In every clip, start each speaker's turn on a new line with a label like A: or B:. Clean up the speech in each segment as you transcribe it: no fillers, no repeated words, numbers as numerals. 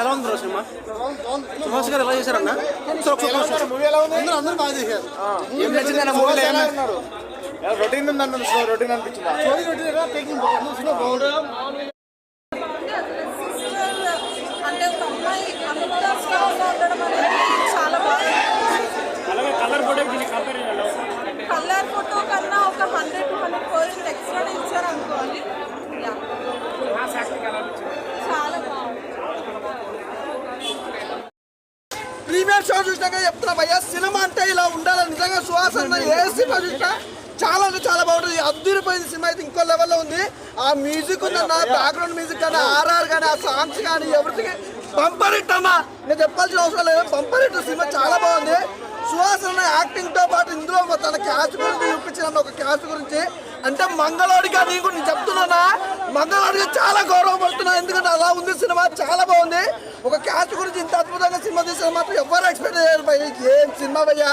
A: ఎలా ఉంది bro cinema? Suhas గారు ఎలా చేశారన్న?
B: మూవీ ఎలా ఉంది? అందరూ బాగా చేశారు.
A: ఏం నచ్చిందన్న మూవీలో? ఏమన్నారు?
B: రొటీన్ ఉందన్న, రొటీన్ అనిపించింది.
C: అంటే ఒక అమ్మాయి అంత స్ట్రాంగ్గా ఉండడం అనేది చాలా బాగా. కలర్ ఫోటో కన్నా ఒక 100-100% ఎక్స్ట్రా ఇచ్చారు అనుకోవాలి. చాలా బాగుంది.
D: ప్రీమియర్ షో చూసినాక చెప్తున్నా భయ్యా, సినిమా అంటే ఇలా ఉండాలి. నిజంగా సుహాస్ అన్న ఏ సినిమా చూసినా చాలా అంటే చాలా బాగుంటుంది. అద్దరిపోయింది సినిమా అయితే ఇంకో లెవెల్లో ఉంది. ఆ మ్యూజిక్ ఉందన్న, బ్యాక్గ్రౌండ్ మ్యూజిక్ కానీ, ఆర్ఆర్ కానీ, ఆ సాంగ్స్ కానీ, ఎవరికి బంపర్ హిట్ అన్న. నేను చెప్పాల్సిన అవసరం లేదు, బంపర్ హిట్. సినిమా చాలా బాగుంది. సుహాస్ అన్న యాక్టింగ్తో పాటు ఇందులో తన క్యాస్ట్ గురించి చూపించిన ఒక క్యాస్ట్ గురించి అంటే మంగళవాడిగా నీకు నేను చెప్తున్నానా, మంగళవాడిగా చాలా గౌరవపడుతున్నా. ఎందుకంటే అలా ఉంది సినిమా, చాలా బాగుంది. ఒక క్యాస్ట్ గురించి ఇంత అద్భుతంగా సినిమా తీసిన మాత్రం ఎవరు ఎక్స్పెక్ట్ చేయరు భయ్య. ఏం సినిమా భయ్యా,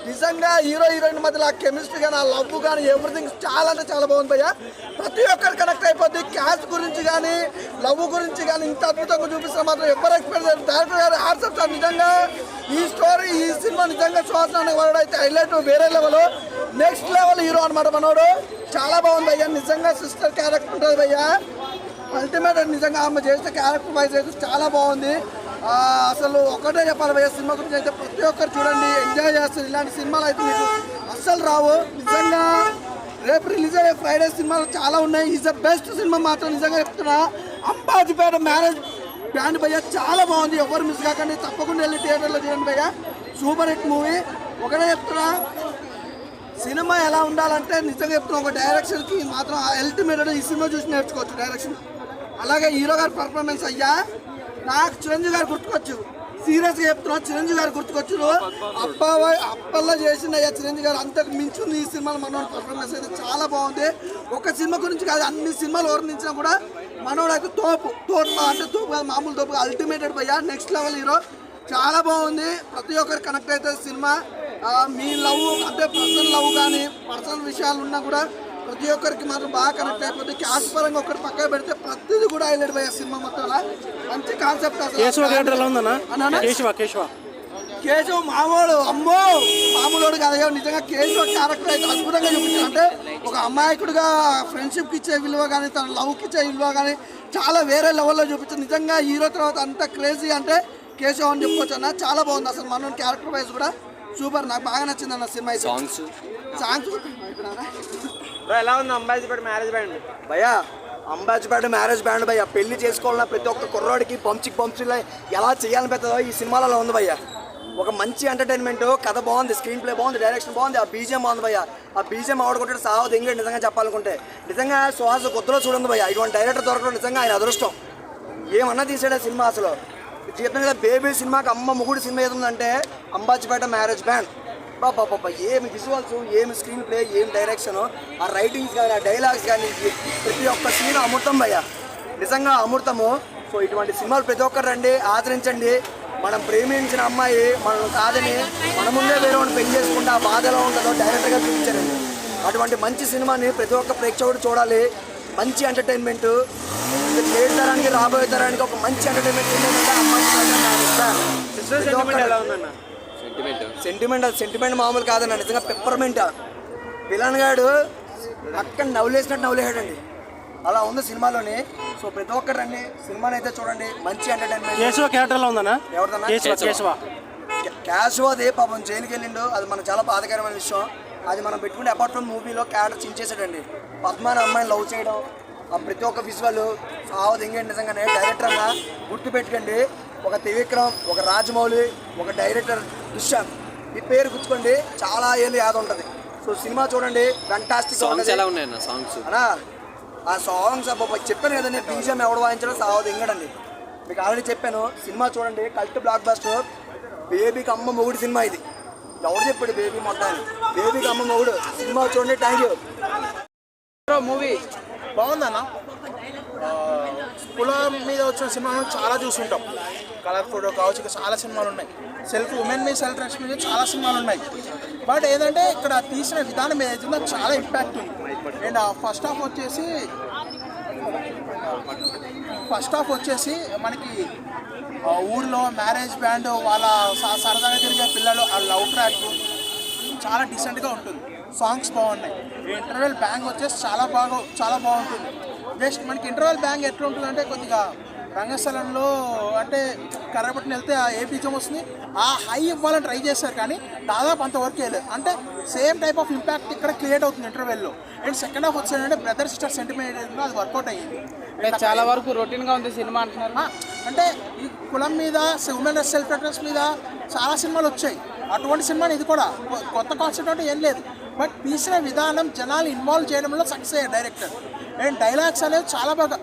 D: నిజంగా హీరో హీరోయిన్ మధ్యలో ఆ కెమిస్ట్రీ కానీ, ఆ లవ్ కానీ, ఎవ్రీథింగ్ చాలా అంటే చాలా బాగుంది భయ్యా. ప్రతి ఒక్కరు కనెక్ట్ అయిపోద్ది. క్యాస్ట్ గురించి కానీ, లవ్ గురించి కానీ ఇంత అద్భుతంగా చూపిస్తే మాత్రం ఎవరు ఎక్స్పెక్ట్ చేయరు. డైరెక్టర్ గారు ఆర్సప్ సార్ నిజంగా ఈ స్టోరీ, ఈ సినిమా నిజంగా శ్వాసనానికి వాడు అయితే హైలైట్, వేరే లెవెల్, నెక్స్ట్ లెవెల్ హీరో అనమాట మనోడు. చాలా బాగుంది భయ్యా. నిజంగా సిస్టర్ క్యారెక్టర్ ఉంటుంది భయ్యా, అల్టిమేట్. నిజంగా ఆమె చేసిన క్యారెక్టర్ వైజ్ అయితే చాలా బాగుంది. అసలు ఒకటే చెప్పాలి భయ్యా, సినిమా గురించి అయితే ప్రతి ఒక్కరు చూడండి, ఎంజాయ్ చేస్తారు. ఇలాంటి సినిమాలు అయితే మీకు అస్సలు రావు. నిజంగా రేపు రిలీజ్ అయ్యే ఫ్రైడే సినిమాలు చాలా ఉన్నాయి. ఈజ్ ద బెస్ట్ సినిమా మాత్రం నిజంగా చెప్తున్నా. అంబాజీపేట మ్యారేజ్ బ్యాండ్ భయ్యా చాలా బాగుంది. ఎవరు మిస్ కాకండి, తప్పకుండా వెళ్ళి థియేటర్లో చూడండి భయ్యా. Super hit movie. ఒకటే చెప్తున్నా, సినిమా ఎలా ఉండాలంటే నిజంగా చెప్తున్నా, ఒక డైరెక్షన్కి మాత్రం అల్టిమేట్ ఈ సినిమా చూసి నేర్చుకోవచ్చు డైరెక్షన్. అలాగే హీరో గారి పర్ఫార్మెన్స్ అయ్యా, నాకు చిరంజీవి గారు గుర్తుకొచ్చు. సీరియస్గా చెప్తున్నా, చిరంజీవి గారు గుర్తుకొచ్చు. అప్పల్లో చేసిన అయ్యా చిరంజీవి గారు అంతకు మించింది ఈ సినిమాలో. మనోడు పర్ఫార్మెన్స్ అయితే చాలా బాగుంది. ఒక సినిమా గురించి కాదు, అన్ని సినిమాలు వర్ణించినా కూడా మనోడు అయితే తోపు అంటే తోపు కాదు, మామూలు తోపు. అల్టిమేటెడ్ భయ్యా, నెక్స్ట్ లెవెల్ హీరో. చాలా బాగుంది. ప్రతి ఒక్కరు కనెక్ట్ అవుతుంది సినిమా. మీ లవ్ అంటే పర్సనల్ లవ్ కానీ, పర్సనల్ విషయాలు ఉన్నా కూడా ప్రతి ఒక్కరికి మాత్రం బాగా కనెక్ట్ అయిపోతుంది. క్యాస్ట్ పరంగా ఒకటి పక్కన పెడితే ప్రతిదీ కూడా హైలైట్ అయ్యే సినిమా మొత్తం. మంచి కాన్సెప్ట్. కేశవ్ మామూలు అమ్మో మామూలు కాదు, నిజంగా కేశవ్ క్యారెక్టర్ అయితే అద్భుతంగా చూపించారు. అంటే ఒక అమాయకుడిగా ఫ్రెండ్షిప్కి ఇచ్చే విలువ కానీ, తన లవ్కి ఇచ్చే విలువ కానీ చాలా వేరే లెవెల్లో చూపించారు. నిజంగా హీరో తర్వాత అంత క్రేజీ అంటే కేశవ్ అని చెప్పుకోవచ్చు అన్న. చాలా బాగుంది అసలు మన క్యారెక్టర్ వైజ్ కూడా సూపర్. నాకు బాగా నచ్చింది అన్న సినిమా. సాంగ్స్
A: ఎలా ఉంది అంబాజీపేట మ్యారేజ్ బ్యాండ్
D: భయ్యా? అంబాజీపేట మ్యారేజ్ బ్యాండ్ భయ్యా, పెళ్లి చేసుకోవాలన్న ప్రతి ఒక్క కుర్రాడికి పంప్స్లో ఎలా చేయాలని పెద్దదో ఈ సినిమాలలో ఉంది భయ్యా. ఒక మంచి ఎంటర్టైన్మెంట్, కథ బాగుంది, స్క్రీన్ ప్లే బాగుంది, డైరెక్షన్ బాగుంది, ఆ బీజేం బాగుంది భయ్యా. ఆ బీజేం ఆడుకుంటే సావదు ఇంకే. నిజంగా చెప్పాలనుకుంటే నిజంగా సుహాస్ కొత్తలో చూడండి భయ్యా, ఇటువంటి డైరెక్టర్ దొరకడం నిజంగా ఆయన అదృష్టం. ఏమన్నా తీసాడు ఆ సినిమా. అసలు చెప్పిన కదా, బేబీ సినిమాకి అమ్మ ముగుడు సినిమా ఏదంటే అంబాజీపేట మ్యారేజ్ బ్యాండ్. బాబా ఏమి విజువల్స్, ఏమి స్క్రీన్ ప్లే, ఏమి డైరెక్షన్, ఆ రైటింగ్స్ కానీ, ఆ డైలాగ్స్ కానీ, ప్రతి ఒక్క సీన్ అమృతం భయ్యా, నిజంగా అమృతము. సో ఇటువంటి సినిమాలు ప్రతి ఒక్కరు రండి, ఆదరించండి. మనం ప్రేమించిన అమ్మాయి మనం కాదని మన ముందే వేరే వాడిని పెళ్లి చేసుకుంటే ఆ బాధ ఎలా ఉంటుందో డైరెక్ట్గా చూపించారండి. అటువంటి మంచి సినిమాని ప్రతి ఒక్క ప్రేక్షకుడు చూడాలి. మంచి ఎంటర్టైన్మెంట్, లేట్ తరానికి రాబోయే తరానికి ఒక మంచి ఎంటర్టైన్మెంట్ సెంటిమెంట్ మామూలు కాదన్న. నిజంగా పెప్పర్మెంట్ విలన్ గాడు అక్కడ నవ్వులేసినట్టు నవ్వులేసాడండి, అలా ఉంది సినిమాలోని. సో ప్రతి ఒక్కరు రండి, సినిమాని అయితే చూడండి. మంచి ఎంటర్టైన్మెంట్. క్యాషువాదే పాపం జైలుకి వెళ్ళిండు, అది మనకు చాలా బాధాకరమైన విషయం. అది మనం పెట్టుకుంటే అపార్ట్ ఫ్రమ్ మూవీలో క్యారెక్టర్ చించేసాడండి. పద్మాని అమ్మాయిని లవ్ చేయడం, ఆ ప్రతి ఒక్క విజువల్ సావదు ఇంకేంటి. నిజంగానే డైరెక్టర్గా గుర్తుపెట్టుకోండి, ఒక త్రివిక్రమ్, ఒక రాజమౌళి, ఒక డైరెక్టర్ దుష్యంత్, ఈ పేరు గుర్తుకోండి, చాలా ఏళ్ళు యాద ఉంటుంది. సో సినిమా చూడండి, ఫ్యాంటాస్టిక్. అన్నా ఆ సాంగ్స్ చెప్పాను కదండి, బీజిఎం ఎవడు వాయించడం సావదు ఇంగడండి. మీకు ఆల్రెడీ చెప్పాను. సినిమా చూడండి, కల్ట్ బ్లాక్ బస్టర్. బేబీకి అమ్మ మొగుడు సినిమా ఇది. ఎవరు చెప్పాడు బేబీ మొత్తాన్ని? బేబీకి అమ్మ మొగుడు సినిమా చూడండి. Thank you.
B: మూవీ బాగుందన్న. కులం మీద వచ్చిన సినిమాలు చాలా చూసుంటాం. కలర్ ఫోటో కావచ్చు, ఇక చాలా సినిమాలు ఉన్నాయి. ఉమెన్ మీద సెల్ఫ్ రెస్పెక్ట్ మీద చాలా సినిమాలు ఉన్నాయి. బట్ ఏంటంటే ఇక్కడ తీసిన విధానం ఏదైతుందో చాలా ఇంపాక్ట్ ఉంది. అండ్ ఫస్ట్ హాఫ్ వచ్చేసి ఫస్ట్ హాఫ్ వచ్చేసి మనకి ఊర్లో మ్యారేజ్ బ్యాండ్ వాళ్ళ సరదాగా తిరిగే పిల్లలు ఆ లవ్ ట్రాక్ చాలా డీసెంట్గా ఉంటుంది. సాంగ్స్ బాగున్నాయి. ఇంటర్వెల్ బ్యాంగ్ వచ్చేసి చాలా బాగుంటుంది. జస్ట్ మనకి ఇంటర్వెల్ బ్యాంగ్ ఎట్లా ఉంటుందంటే కొద్దిగా రంగస్థలంలో అంటే కర్రపట్టిన వెళ్తే ఆ ఏ బీజం వస్తుంది ఆ హై ఇవ్వాలని ట్రై చేస్తారు కానీ దాదాపు అంతవరకు వెళ్ళలేదు. అంటే సేమ్ టైప్ ఆఫ్ ఇంపాక్ట్ ఇక్కడ క్రియేట్ అవుతుంది ఇంటర్వెల్లో. అండ్ సెకండ్ హాఫ్ వచ్చాడంటే బ్రదర్ సిస్టర్ సెంటిమెంట్ అది వర్కౌట్ అయ్యింది.
A: చాలా వరకు రొటీన్గా ఉంది సినిమా అంటున్నారు.
B: అంటే ఈ కులం మీద ఉమెన్ సెల్ఫ్ అడ్రస్ మీద చాలా సినిమాలు వచ్చాయి. అటువంటి సినిమాని ఇది కూడా కొత్త కాన్సెప్ట్ అంటే ఏం లేదు. బట్ తీసిన విధానం జనాలు ఇన్వాల్వ్ చేయడంలో సక్సెస్ అయ్యారు డైరెక్టర్. అండ్ డైలాగ్స్ అనేవి చాలా బాగా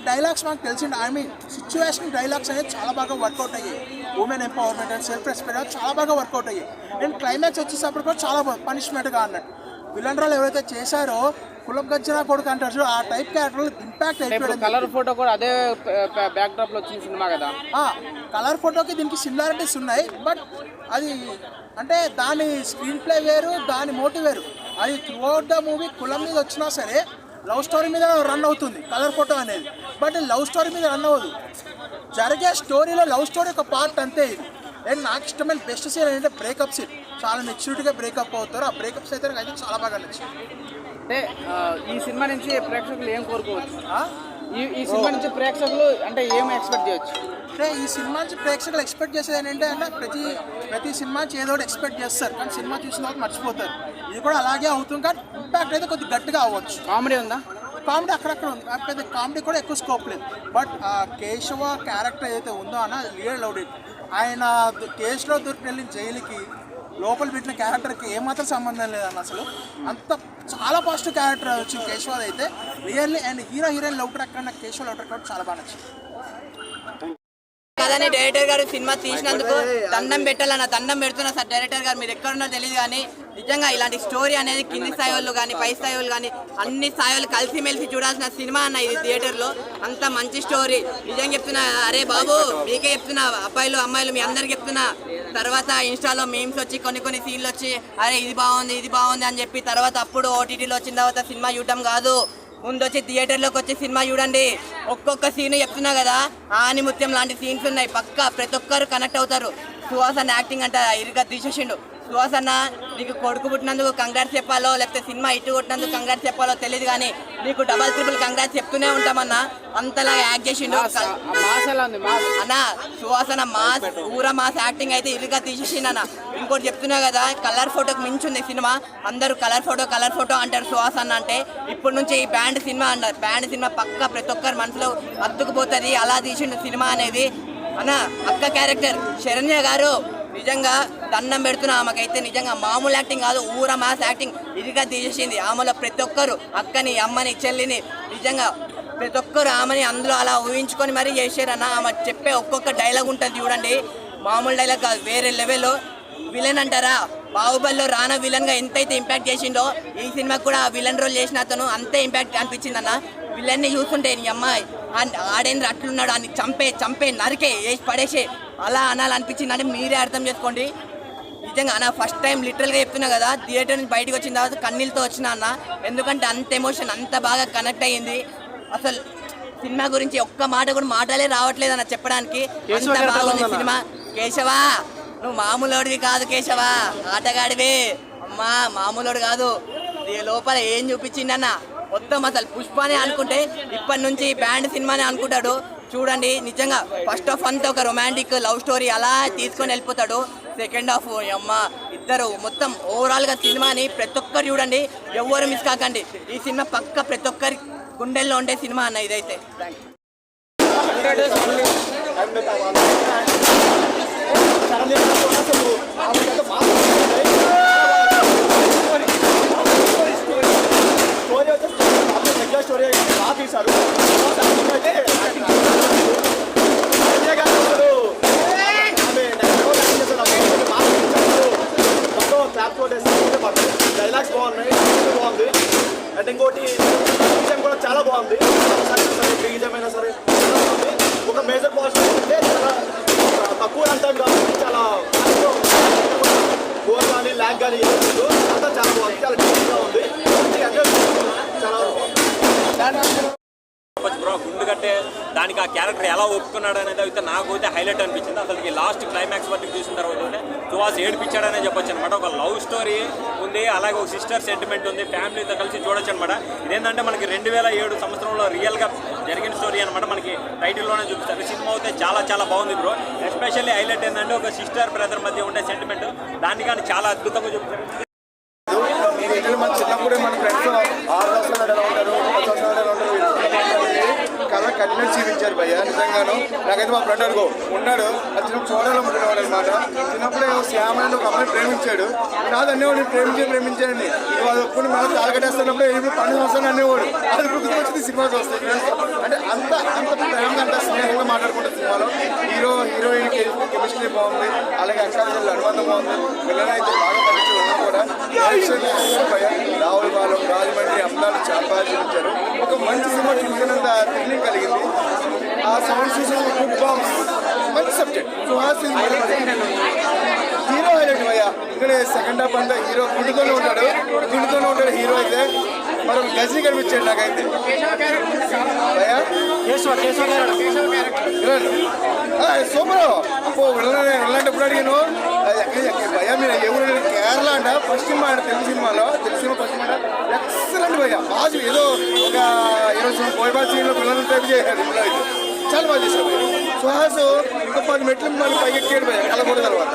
B: డైలాగ్స్ మనకు తెలిసింది. ఐ మీన్ సిచ్యువేషన్ డైలాగ్స్ అనేది చాలా బాగా వర్కౌట్ అయ్యాయి. Women empowerment and self respect చాలా బాగా వర్కౌట్ అయ్యాయి. అండ్ క్లైమాక్స్ వచ్చేటప్పుడు కూడా చాలా పనిష్మెంట్గా అన్నట్టు విలన్ రోల్ ఎవరైతే చేశారో కులం గజ్జన కొడుకు అంటారు ఆ టైప్ క్యారెక్టర్ ఇంపాక్ట్ అయిపోయింది.
A: కలర్ ఫోటో కూడా అదే బ్యాక్ డ్రాప్ లో వచ్చిన సినిమా కదా.
B: కలర్ ఫోటోకి దీనికి సిమిలారిటీస్ ఉన్నాయి. బట్ అది అంటే దాని స్క్రీన్ ప్లే వేరు, దాని మోటివ్ వేరు. అది త్రూ అవుట్ ద మూవీ కులం మీద వచ్చినా సరే లవ్ స్టోరీ మీద రన్ అవుతుంది కలర్ ఫోటో అనేది. బట్ లవ్ స్టోరీ మీద రన్ అవ్వదు. జరిగే స్టోరీలో లవ్ స్టోరీ ఒక పార్ట్ అంతే ఇది. అండ్ నాకు ఇష్టమైన బెస్ట్ సీన్ ఏంటంటే బ్రేకప్ సీన్. చాలా మెచ్యూరిటీగా బ్రేకప్ అవుతారు. ఆ బ్రేకప్స్ అయితే నాకు అయితే చాలా బాగా నచ్చింది.
A: అంటే ఈ సినిమా నుంచి ప్రేక్షకులు ఏం కోరుకోవచ్చు? ఈ సినిమా నుంచి ప్రేక్షకులు అంటే ఏం ఎక్స్పెక్ట్ చేయొచ్చు?
B: అంటే ఈ సినిమా నుంచి ప్రేక్షకులు ఎక్స్పెక్ట్ చేసేది ఏంటంటే అంటే ప్రతి సినిమా నుంచి ఏదో ఒకటి ఎక్స్పెక్ట్ చేస్తారు కానీ సినిమా చూసిన తర్వాత మర్చిపోతారు. ఇది కూడా అలాగే అవుతుంది కానీ ఇంపాక్ట్ అయితే కొద్దిగా గట్టిగా అవ్వచ్చు.
A: కామెడీ ఉందా?
B: కామెడీ అక్కడక్కడ ఉంది. పెద్ద కామెడీ కూడా ఎక్కువ స్కోప్ లేదు. బట్ ఆ కేశవ క్యారెక్టర్ ఏదైతే ఉందో అన్న రియల్ లవ్డ్ ఇట్. ఆయన కేసులో దొరికి వెళ్ళిన జైలుకి లోపల పెట్టిన క్యారెక్టర్కి ఏమాత్రం సంబంధం లేదన్న. అసలు అంత చాలా పాజిటివ్ క్యారెక్టర్ వచ్చింది కేశవాది అయితే really. And heroine love track కన్నా కేశవ లవ్ ట్రాక్ చాలా బాగా నచ్చింది.
E: కదని డైరెక్టర్ గారు సినిమా తీసినందుకు దండం పెట్టాలన్న. దండం పెడుతున్నా సార్ డైరెక్టర్ గారు, మీరు ఎక్కడున్నారో తెలియదు కానీ నిజంగా ఇలాంటి స్టోరీ అనేది కింది స్థాయి వాళ్ళు కానీ పై స్థాయి వాళ్ళు కానీ అన్ని స్థాయి వాళ్ళు కలిసిమెలిసి చూడాల్సిన సినిమా అన్న ఇది. థియేటర్లో అంత మంచి స్టోరీ నిజంగా చెప్తున్నా. అరే బాబు మీకే చెప్తున్నా, అబ్బాయిలు అమ్మాయిలు మీ అందరికి చెప్తున్నా. తర్వాత ఇన్స్టాలో మీమ్స్ వచ్చి కొన్ని సీన్లు వచ్చి అరే ఇది బాగుంది అని చెప్పి తర్వాత అప్పుడు ఓటీటీలో వచ్చిన తర్వాత సినిమా చూడటం కాదు, ముందు వచ్చి థియేటర్లోకి వచ్చి సినిమా చూడండి. ఒక్కొక్క సీన్ చెప్తున్నా కదా, ఆనిముత్యం లాంటి సీన్స్ ఉన్నాయి. పక్కా ప్రతి ఒక్కరు కనెక్ట్ అవుతారు. సుహాస్ అన్న యాక్టింగ్ అంటే ఇరుగా తీసేసిండు. సుహాస్ అన్న నీకు కొడుకు పుట్టినందుకు కంగ్రాట్స్ చెప్పాలో లేకపోతే సినిమా ఇటు కొట్టినందుకు కంగ్రాట్స్ చెప్పాలో తెలియదు కానీ నీకు డబల్ ట్రిపుల్ కంగ్రాట్స్ చెప్తూనే ఉంటామన్నా. అంతలా యాక్ట్ చేసిండు అన్న. సుహాస్ అన్న మాస్ ఊర మాస్ యాక్టింగ్ అయితే ఇరుగా తీసేసిండు అన్న. ఇంకోటి చెప్తున్నా కదా, కలర్ ఫోటోకి మించుంది సినిమా. అందరూ కలర్ ఫోటో అంటారు సుహాస్ అన్న అంటే. ఇప్పటి నుంచి ఈ బ్యాండ్ సినిమా అంటారు. బ్యాండ్ సినిమా పక్కా ప్రతి ఒక్కరి మనసులో అద్దుకుపోతుంది. అలా తీసిండు సినిమా అనేది అన్న. అక్క క్యారెక్టర్ శరణ్య గారు నిజంగా దండం పెడుతున్నా. ఆమెకైతే నిజంగా మామూలు యాక్టింగ్ కాదు, ఊర మాస్ యాక్టింగ్ ఇదిగా తీసేసింది. ఆమెలో ప్రతి ఒక్కరు అక్కని అమ్మని చెల్లిని నిజంగా ప్రతి ఒక్కరు ఆమెని అందులో అలా ఊహించుకొని మరీ చేశారన్న. ఆమె చెప్పే ఒక్కొక్క డైలాగ్ ఉంటుంది చూడండి, మామూలు డైలాగ్ కాదు, వేరే లెవెల్లో. విలన్ అంటారా, బాహుబలిలో రానా విలన్గా ఎంతైతే ఇంపాక్ట్ చేసిండో ఈ సినిమాకి కూడా ఆ విలన్ రోల్ చేసిన అతను అంతే ఇంపాక్ట్ అనిపించింది అన్న. విలన్ని చూస్తుంటే నీ అమ్మాయి ఆడేంద్ర అట్లున్నాడు, అని చంపే నరికే వేసి పడేసే అలా అనాలనిపించింది అంటే మీరే అర్థం చేసుకోండి. నిజంగా అన్న ఫస్ట్ టైం లిటరల్గా చెప్తున్నా కదా, థియేటర్ నుంచి బయటకు వచ్చిన తర్వాత కన్నీళ్ళతో వచ్చిన అన్న. ఎందుకంటే అంత ఎమోషన్ అంత బాగా కనెక్ట్ అయ్యింది. అసలు సినిమా గురించి ఒక్క మాట కూడా మాటలే రావట్లేదు అన్న చెప్పడానికి. అంత బాగుంది సినిమా. కేశవా నువ్వు మామూలోడివి కాదు కేశవా, ఆటగాడివే అమ్మా, మామూలోడు కాదు. లోపల ఏం చూపించిందన్న మొత్తం అసలు పుష్పనే అనుకుంటే ఇప్పటి నుంచి బ్యాండ్ సినిమానే అనుకుంటాడు. చూడండి నిజంగా ఫస్ట్ హాఫ్ అంతా ఒక రొమాంటిక్ లవ్ స్టోరీ అలా తీసుకొని వెళ్ళిపోతాడు. సెకండ్ హాఫ్ అమ్మ ఇద్దరు మొత్తం ఓవరాల్గా సినిమాని ప్రతి ఒక్కరు చూడండి, ఎవరు మిస్ కాకండి. ఈ సినిమా పక్క ప్రతి ఒక్కరి గుండెల్లో ఉండే సినిమా అన్న ఇదైతే.
F: స్టోరీ బాగా తీశారు. డైలాగ్స్ బాగున్నాయి, బాగుంది. అండ్ ఇంకోటి బీజం కూడా చాలా బాగుంది. బీజమైనా సరే ఒక మేజర్ పాజిటివ్ అంటే చాలా తక్కువ అంటాం కాబట్టి చాలా గోల్ కానీ ల్యాగ్ కానీ అంతా చాలా బాగుంది, చాలా డీప్గా ఉంది. చాలా
G: చెప్పొచ్చు బ్రో. గుండు కట్టే దానికి ఆ క్యారెక్టర్ ఎలా ఒప్పుకున్నాడు అనేది అయితే నాకు అయితే హైలైట్ అనిపించింది. అసలు లాస్ట్ క్లైమాక్స్ వరకు చూసిన తర్వాత అయితే సుహాస్ ఏడిపించాడనే చెప్పొచ్చు అనమాట. ఒక లవ్ స్టోరీ ఉంది, అలాగే ఒక సిస్టర్ సెంటిమెంట్ ఉంది, ఫ్యామిలీతో కలిసి చూడొచ్చు అనమాట. ఇదేంటంటే మనకి 2007 సంవత్సరంలో రియల్గా జరిగిన స్టోరీ అనమాట. మనకి టైటిల్లోనే చూపిస్తారు. సినిమా అయితే చాలా చాలా బాగుంది బ్రో. ఎస్పెషల్లీ హైలైట్ ఏంటంటే ఒక సిస్టర్ బ్రదర్ మధ్య ఉండే సెంటిమెంట్ దాన్ని కానీ చాలా అద్భుతంగా చూపిస్తారు.
F: మన చిన్నప్పుడే మన ఫ్రెండ్స్ 6 సంవత్సరాలు ఎలా ఉంటారు, 10 సంవత్సరాలు ఎలా ఉంటారు, కళ కన్విన్స్ చూపించారు భయ్య. నిజంగాను నాకైతే మా ఫ్రెండ్ అనుకో ఉన్నాడు, అది చిన్నప్పుడు చూడాలనుకుంటున్నాడు అనమాట. చిన్నప్పుడే శ్యామ అని ఒక అమ్మాయిని ప్రేమించాడు. నాది అనేవాడు ప్రేమించాడండి. వాళ్ళు ఒప్పుకుని మనం తాగడేస్తున్నప్పుడు ఇప్పుడు 12 సంవత్సరాలు అనేవాడు. అది గుర్తుకు వచ్చింది సినిమాకి వస్తాయి. అంటే అంత ప్రేమగా అంత స్నేహంగా మాట్లాడుకుంటారు సినిమాలో. హీరోయిన్ కెమిస్ట్రీ బాగుంది, అలాగే అక్కాజల్ అనుబంధం బాగుంది. పిల్లలైతే బాగా పరిచయం ఉన్నా కూడా రావుల బాలం రాజమండ్రి అందాలు చాలా చూపించారు. ఒక మంచి సినిమా చూసినంత ఫీలింగ్ కలిగింది. ఆ సౌండ్ సిస్టమ్ గుడ్ బాంబ్స్, మంచి సబ్జెక్ట్. సుహాస్ హీరో హైలైట్ భయ్యా. ఇక్కడ సెకండ్ హాఫ్ అంతా హీరో గుండుతోనే ఉంటాడు హీరో అయితే. మరి గజనీ కనిపించాడు నాకైతే భయ్యా. సూపర్ అప్పు వెళ్ళేటప్పుడు అడిగాను భయ్యా మీరు ఎవరు కేరళ అంట. ఫస్ట్ సినిమా అంట తెలుగు సినిమాలో, Telugu cinema first cinema excellent భయ్యా. బాగా ఏదో ఒక 20 పోయిబాల్ సీన్లో పిల్లలు టైప్ చేశారు. ఇందులో అయితే చాలా బాగా చేశారు. సుహాస్ ఇంకో 10 మెట్లు మళ్ళీ పైకి ఎక్కాడు భయ్యా కలగూడ తర్వాత.